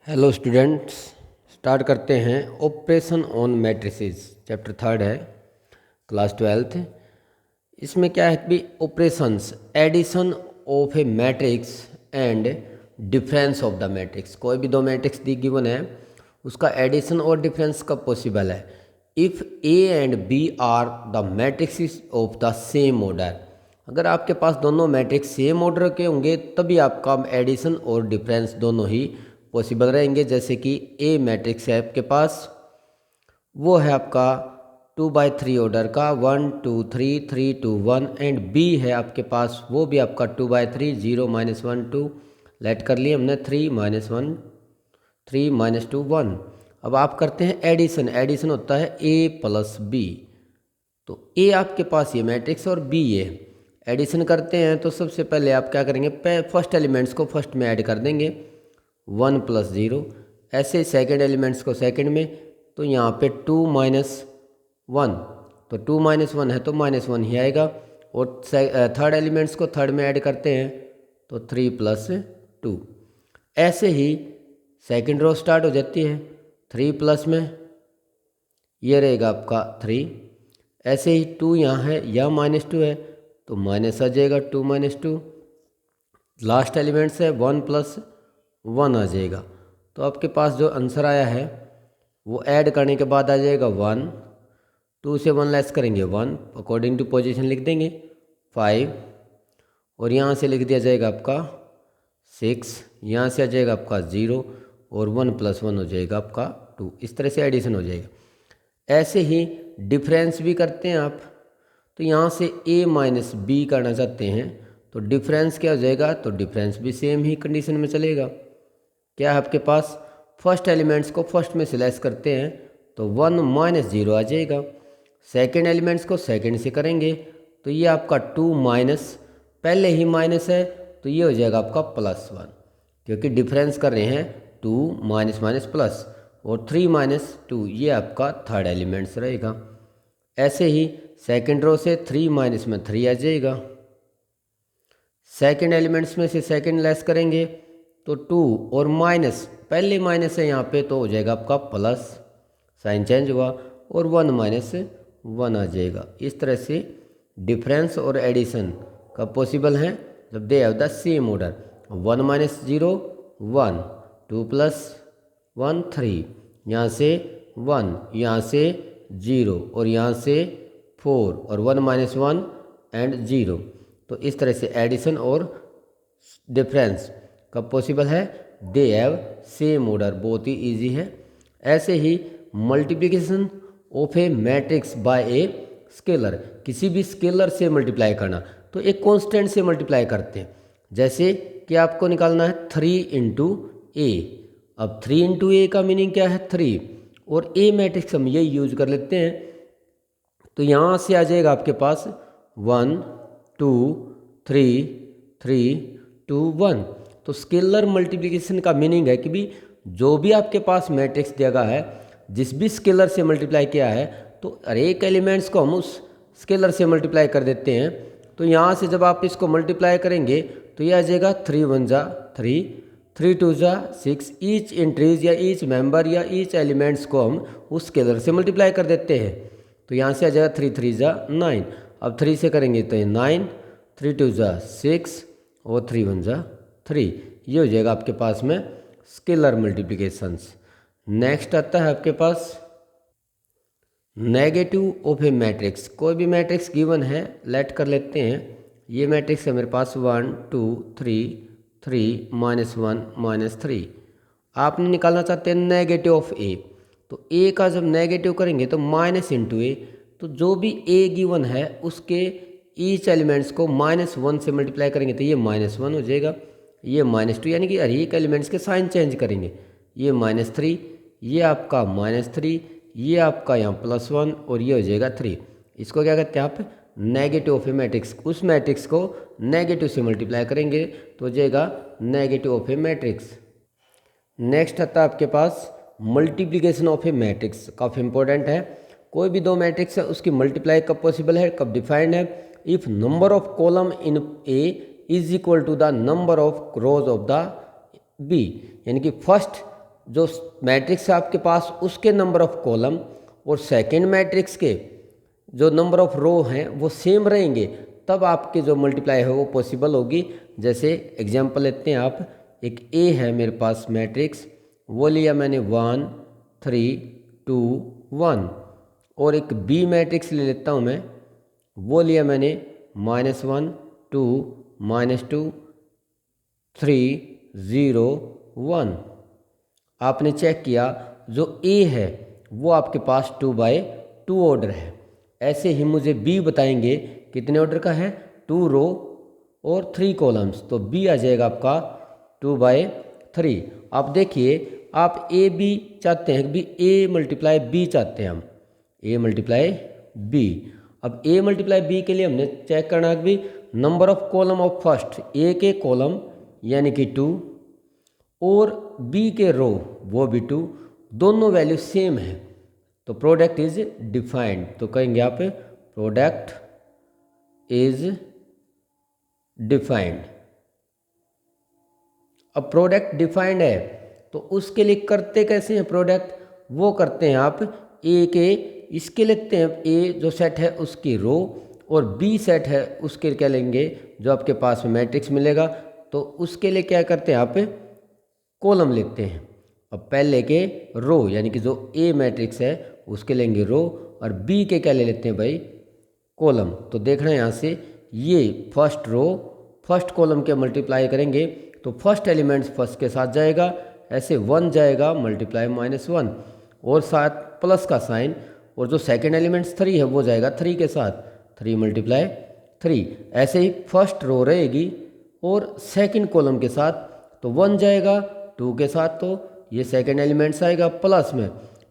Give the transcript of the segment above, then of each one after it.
Hello students, start करते हैं। Operation on matrices chapter 3 है, क्लास 12th। इसमें क्या है कि operations, addition of a matrix and difference of the matrix. कोई भी दो मैट्रिक्स दी गिवन है, उसका एडिशन और डिफरेंस कब पॉसिबल है? If A and B are the matrix of the same order. अगर आपके पास दोनों मैट्रिक्स सेम ऑर्डर के होंगे तभी आपका एडिशन और डिफरेंस दोनों ही पॉसिबल रहेंगे। जैसे कि ए मैट्रिक्स है आपके पास, वो है आपका 2/3 ऑर्डर का 1 2 3 3 2 1, एंड बी है आपके पास, वो भी आपका 2/3 0 -1 2। लेट कर लिए हमने 3 -1 3 -2 1। अब आप करते हैं एडिशन। एडिशन होता है ए प्लस बी। तो ए आपके पास ये मैट्रिक्स और बी ये। एडिशन करते हैं तो सबसे पहले आप क्या करेंगे, फर्स्ट एलिमेंट्स को फर्स्ट में ऐड कर देंगे 1 + 0। ऐसे सेकंड एलिमेंट्स को सेकंड में, तो यहाँ पे 2 - 1, तो 2 - 1 है तो -1 ही आएगा। और थर्ड एलिमेंट्स को थर्ड में ऐड करते हैं तो 3 + 2। ऐसे ही सेकंड रो स्टार्ट हो जाती है 3 प्लस में, ये रहेगा आपका 3। ऐसे ही 2 यहाँ है या -2 है तो माइनस आ जाएगा 2 - 2। लास्ट एलिमेंट्स है 1 + 1 आ जाएगा। तो आपके पास जो आंसर आया है वो ऐड करने के बाद आ जाएगा 1। 2 से 1 लेस करेंगे 1, अकॉर्डिंग टू पोजीशन लिख देंगे 5, और यहाँ से लिख दिया जाएगा आपका 6, यहाँ से आ जाएगा आपका 0, और 1 + 1 हो जाएगा आपका 2। इस तरह से एडिशन हो जाएगा। ऐसे ही डिफरेंस भी करते हैं आप। तो यहाँ से a - b करना चाहते हैं तो डिफरेंस क्या हो जाएगा, तो डिफरेंस भी सेम ही कंडीशन में चलेगा। क्या है आपके पास, फर्स्ट एलिमेंट्स को फर्स्ट में से लेस करते हैं तो 1 - 0 आ जाएगा। सेकंड एलिमेंट्स को सेकंड से करेंगे तो ये आपका 2 माइनस, पहले ही माइनस है तो ये हो जाएगा आपका +1, क्योंकि डिफरेंस कर रहे हैं 2 - प्लस, और 3 - 2 ये आपका थर्ड एलिमेंट्स रहेगा। ऐसे ही सेकंड रो से 3 - 3 आ जाएगा। सेकंड एलिमेंट्स में से सेकंड लेस करेंगे तो 2 और माइनस, पहले माइनस है यहाँ पे तो हो जाएगा आपका प्लस, साइन चेंज हुआ, और 1 - 1 आ जाएगा। इस तरह से डिफरेंस और एडिशन कब पॉसिबल हैं, जब they have the same order. 1 - 0 1, 2 + 1 3, यहाँ से 1, यहाँ से 0, और यहाँ से 4, और 1 - 1 एंड 0। तो इस तरह से एडिशन और डिफरेंस कब पॉसिबल है, दे हैव सेम ऑर्डर। बहुत ही इजी है। ऐसे ही multiplication of a matrix by a scalar, किसी भी स्केलर से मल्टीप्लाई करना, तो एक कांस्टेंट से मल्टीप्लाई करते हैं। जैसे कि आपको निकालना है 3 × a। अब 3 × a का मीनिंग क्या है, 3, और a मैट्रिक्स हम यही यूज कर लेते हैं। तो यहाँ से आ जाएगा आपके पास 1 2 3 3 2 1। तो स्केलर मल्टीप्लिकेशन का मीनिंग है कि भी जो भी आपके पास मैट्रिक्स दिया गया है, जिस भी स्केलर से मल्टीप्लाई किया है, तो हर एक एलिमेंट्स को हम उस स्केलर से मल्टीप्लाई कर देते हैं। तो यहाँ से जब आप इसको मल्टीप्लाई करेंगे तो ये आ जाएगा 3 × 1 = 3, 3 × 2 = 6। ईच एंट्रीज या ईच मेंबर या ईच एलिमेंट्स को हम उस स्केलर से मल्टीप्लाई कर देते हैं। तो यहाँ से आ जाएगा 3 × 3 = 9। अब 3 से करेंगे तो ये 9, 3 × 2 = 6, और 3 × 1 = 3। ये हो जाएगा आपके पास में स्केलर मल्टीप्लिकेशंस। नेक्स्ट आता है आपके पास नेगेटिव ऑफ ए मैट्रिक्स। कोई भी मैट्रिक्स गिवन है, लेट कर लेते हैं। ये मैट्रिक्स है मेरे पास 1 2 3 3 -1 -3। आपने निकालना चाहते हैं नेगेटिव ऑफ ए। तो ए का जब नेगेटिव करेंगे तो माइनस इंटू ए, तो जो भी ए गिवन है उसके ईच एलिमेंट्स को -1 से मल्टीप्लाई करेंगे तो ये -1 हो जाएगा, ये -2, यानी कि हर एक एलिमेंट्स के साइन चेंज करेंगे। ये -3, ये आपका -3, ये आपका यहाँ +1, और ये हो जाएगा 3। इसको क्या कहते हैं आप, नेगेटिव ऑफ ए मैट्रिक्स। उस मैट्रिक्स को नेगेटिव से मल्टीप्लाई करेंगे तो हो जाएगा negative of a matrix. Next आता है आपके पास मल्टीप्लिकेशन ऑफ ए मैट्रिक्स। काफ़ी इंपॉर्टेंट है। कोई भी दो मैट्रिक्स है उसकी मल्टीप्लाई कब पॉसिबल है, कब डिफाइंड है, if number of column in A is equal to the number of rows of the B. यानी कि फर्स्ट जो मैट्रिक्स है आपके पास उसके नंबर ऑफ कॉलम और सेकंड मैट्रिक्स के जो नंबर ऑफ रो हैं वो सेम रहेंगे, तब आपके जो मल्टीप्लाई है वो पॉसिबल होगी। जैसे एग्जांपल लेते हैं आप, एक ए है मेरे पास मैट्रिक्स, वो लिया मैंने 1 3 2 1, और एक बी मैट्रिक्स ले लेता हूँ मैं, वो लिया मैंने -1 2 -2 3 0 1। आपने चेक किया जो ए है वो आपके पास 2/2 ऑर्डर है। ऐसे ही मुझे बी बताएंगे कितने ऑर्डर का है, 2 रो और 3 कॉलम्स, तो बी आ जाएगा आपका 2/3। आप देखिए, आप ए बी चाहते हैं, बी ए मल्टीप्लाई बी चाहते हैं हम, ए मल्टीप्लाई बी। अब ए मल्टीप्लाई बी के लिए हमने चेक करना है कि number of column of first, A के कॉलम यानी कि 2 और बी के रो वो भी 2, दोनों वैल्यू सेम है, तो प्रोडक्ट इज डिफाइंड। तो कहेंगे आप प्रोडक्ट इज डिफाइंड। अब प्रोडक्ट डिफाइंड है तो उसके लिए करते कैसे हैं प्रोडक्ट, वो करते हैं आप ए के, इसके लिखते हैं ए जो सेट है उसकी रो, और बी सेट है उसके क्या लेंगे जो आपके पास में मैट्रिक्स मिलेगा, तो उसके लिए क्या करते हैं आप कॉलम लेते हैं। अब पहले के रो यानी कि जो ए मैट्रिक्स है उसके लेंगे रो, और बी के क्या ले लेते हैं भाई कॉलम। तो देखना यहाँ से ये फर्स्ट रो फर्स्ट कॉलम के मल्टीप्लाई करेंगे तो फर्स्ट एलिमेंट्स फर्स्ट के साथ जाएगा, ऐसे 1 जाएगा मल्टीप्लाई -1 और साथ प्लस का साइन, और जो सेकंड एलिमेंट्स 3 है वो जाएगा 3 के साथ, 3 × 3। ऐसे ही फर्स्ट रो रहेगी और सेकंड कॉलम के साथ, तो 1 जाएगा 2 के साथ, तो ये सेकंड एलिमेंट्स आएगा प्लस में,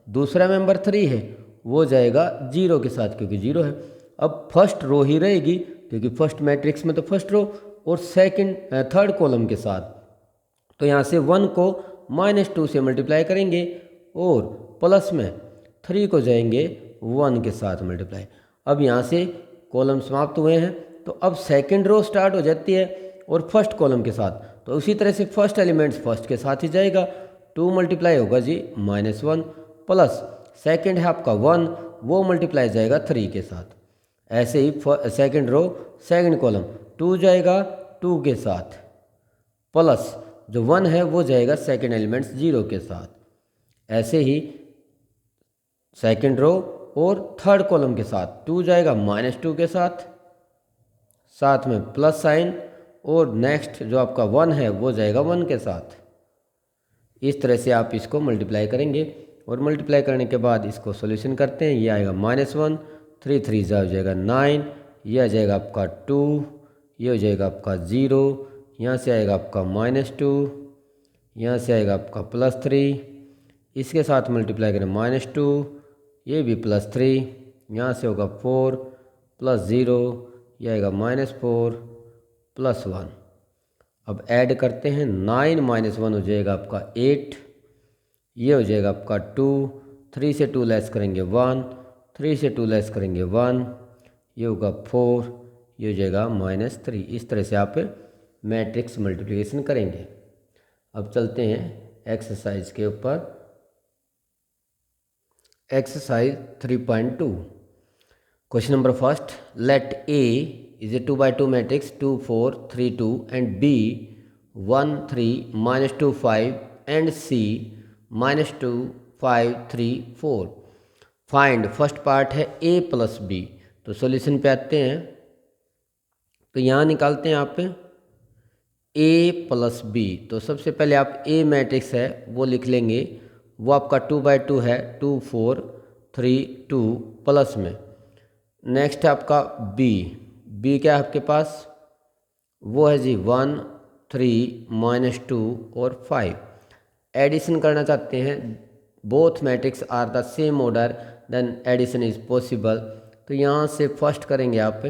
दूसरा मेंबर 3 है वो जाएगा 0 के साथ क्योंकि 0 है। अब फर्स्ट रो ही रहेगी क्योंकि फर्स्ट मैट्रिक्स में तो फर्स्ट रो, और थर्ड कॉलम के साथ, तो यहाँ से 1 को -2 से मल्टीप्लाई करेंगे और प्लस में 3 को जाएंगे 1 के साथ मल्टीप्लाई। अब यहाँ से कॉलम समाप्त हुए हैं, तो अब सेकंड रो स्टार्ट हो जाती है और फर्स्ट कॉलम के साथ, तो उसी तरह से फर्स्ट एलिमेंट्स फर्स्ट के साथ ही जाएगा, 2 मल्टीप्लाई होगा जी -1 प्लस सेकंड है आपका 1, वो मल्टीप्लाई जाएगा 3 के साथ। ऐसे ही सेकंड रो सेकंड कॉलम 2 जाएगा 2 के साथ, प्लस जो 1 है वो जाएगा सेकंड एलिमेंट्स 0 के साथ। ऐसे ही सेकंड रो और थर्ड कॉलम के साथ 2 जाएगा -2 के साथ, साथ में प्लस साइन, और नेक्स्ट जो आपका 1 है वो जाएगा 1 के साथ। इस तरह से आप इसको मल्टीप्लाई करेंगे, और मल्टीप्लाई करने के बाद इसको सॉल्यूशन करते हैं। ये आएगा -1, 3 3 हो जाएगा 9, ये आ जाएगा आपका 2, ये हो जाएगा आपका 0, यहाँ से आएगा आपका -2, यहाँ से आएगा आपका +3, इसके साथ मल्टीप्लाई करें -2, ये भी +3, यहाँ से होगा 4 + 0, ये आएगा -4 + 1। अब ऐड करते हैं, 9 - 1 हो जाएगा आपका 8, ये हो जाएगा आपका 2, 3 से 2 लेस करेंगे 1, 3 से 2 लेस करेंगे 1, ये होगा 4, ये हो जाएगा -3। इस तरह से आप मैट्रिक्स मल्टीप्लिकेशन करेंगे। अब चलते हैं एक्सरसाइज के ऊपर। Exercise 3.2, question number first, let A is a 2/2 matrix 2 4 3 2 and B 1 3 -2 5 and C -2 5 3 4। Find, first part है a + b, तो सॉल्यूशन पे आते हैं। तो यहाँ निकालते हैं आप a + b। तो सबसे पहले आप a मैट्रिक्स है वो लिख लेंगे, वो आपका 2/2 है, 2 4 3 2 प्लस में। नेक्स्ट है आपका b क्या है आपके पास, वो है जी 1 3 -2 और 5। एडिशन करना चाहते हैं, both matrix are the same order then addition is possible. तो यहाँ से फर्स्ट करेंगे आप,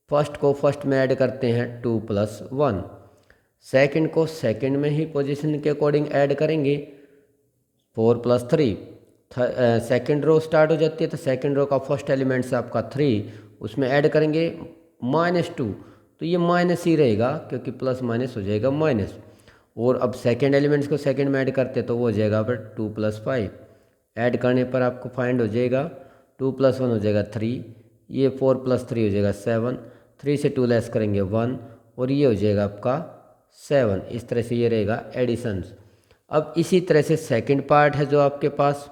फर्स्ट को फर्स्ट में ऐड करते हैं 2 + 1, सेकंड को सेकंड में ही पोजीशन के अकॉर्डिंग ऐड करेंगे 4 + 3। सेकंड रो स्टार्ट हो जाती है, तो सेकंड रो का फर्स्ट एलिमेंट से आपका 3, उसमें ऐड करेंगे -2, तो ये माइनस ही रहेगा क्योंकि प्लस माइनस हो जाएगा माइनस, और अब सेकेंड एलिमेंट्स को सेकेंड में ऐड करते तो वो हो जाएगा पर 2 + 5। ऐड करने पर आपको फाइंड हो जाएगा 2 + 1 हो जाएगा 3, ये 4 + 3 हो जाएगा 7, 3 से 2 लेस करेंगे 1 और ये हो जाएगा आपका 7। इस तरह से ये रहेगा एडिशंस। अब इसी तरह से सेकंड पार्ट है जो आपके पास,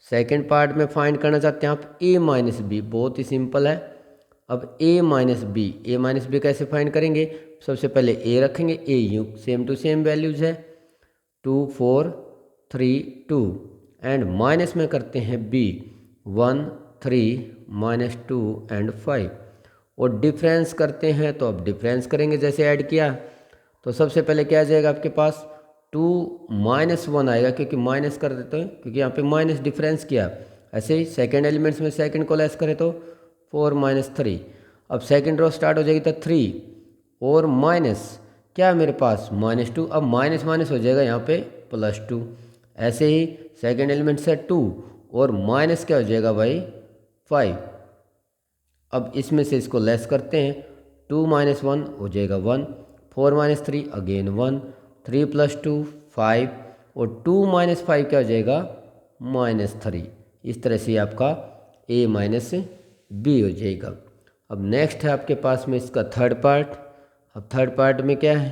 सेकंड पार्ट में फाइंड करना चाहते हैं आप a - b, बहुत ही सिंपल है। अब a - b कैसे फाइंड करेंगे? सबसे पहले a रखेंगे, a you same to same values है 2 4 3 2 एंड माइनस में करते हैं b 1 3 -2 एंड 5 और डिफरेंस करते हैं तो अब डिफरेंस करेंगे जैसे ऐड किया तो सबसे पहले क्या आ जाएगा आपके पास 2 -1 आएगा क्योंकि माइनस कर देते हैं क्योंकि यहाँ पे माइनस डिफरेंस किया। ऐसे ही सेकेंड एलिमेंट्स में सेकेंड को लेस करें तो 4 - 3। अब सेकेंड रो स्टार्ट हो जाएगी तो 3 और माइनस क्या है मेरे पास -2। अब माइनस माइनस हो जाएगा यहाँ पे +2। ऐसे ही सेकेंड एलिमेंट से 2 और माइनस क्या हो जाएगा भाई 5। अब इसमें से इसको लेस करते हैं 2 - 1 हो जाएगा 1, 4 - 3 अगेन 1, 3 + 2 5 और 2 - 5 क्या हो जाएगा -3। इस तरह से आपका a - b हो जाएगा। अब नेक्स्ट है आपके पास में इसका थर्ड पार्ट। अब थर्ड पार्ट में क्या है,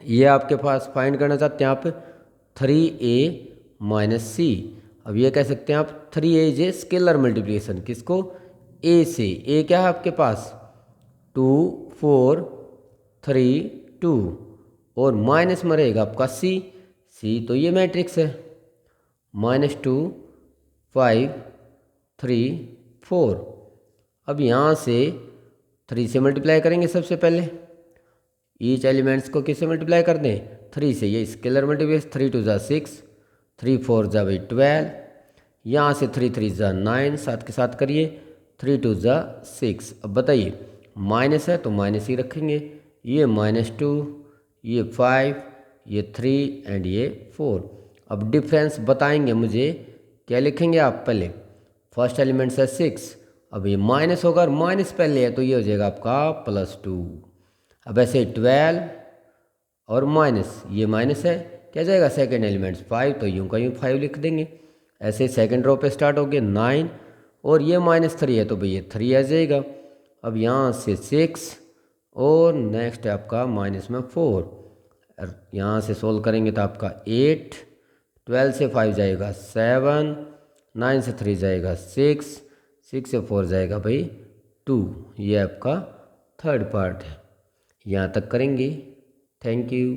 ये आपके पास फाइंड करना चाहते हैं आप 3a - c। अब ये कह सकते हैं आप 3a is a scalar multiplication, किसको a से। a क्या है आपके पास 2 4 3 2 और माइनस में रहेगा आपका c तो ये मैट्रिक्स है -2 5 3 4। अब यहाँ से 3 से मल्टीप्लाई करेंगे सबसे पहले, ईच एलिमेंट्स को किससे मल्टीप्लाई कर दें 3 से, ये स्केलर मल्टीप्लिकेशन 3 × 2 = 6, 3 × 4 = 12, यहाँ से 3 × 3 = 9, साथ के साथ करिए 3 × 2 = 6। अब बताइए माइनस है तो माइनस ही रखेंगे, ये -2 ये 5 ये 3 एंड ये 4। अब डिफरेंस बताएंगे मुझे, क्या लिखेंगे आप पहले फर्स्ट एलिमेंट है 6, अब ये माइनस होगा और माइनस पहले है तो ये हो जाएगा आपका +2। अब ऐसे 12 और माइनस, ये माइनस है क्या जाएगा सेकेंड एलिमेंट्स 5 तो यूँ का यूँ 5 लिख देंगे। ऐसे सेकेंड रो पे स्टार्ट हो गए 9 और ये -3 है तो भाई ये 3 आ जाएगा। अब यहाँ से 6 और नेक्स्ट है आपका माइनस में 4, यहाँ से सोल्व करेंगे तो आपका 8, 12 से 5 जाएगा 7, 9 से 3 जाएगा 6, 6 से 4 जाएगा भाई 2। ये आपका थर्ड पार्ट है। यहाँ तक करेंगे। Thank you.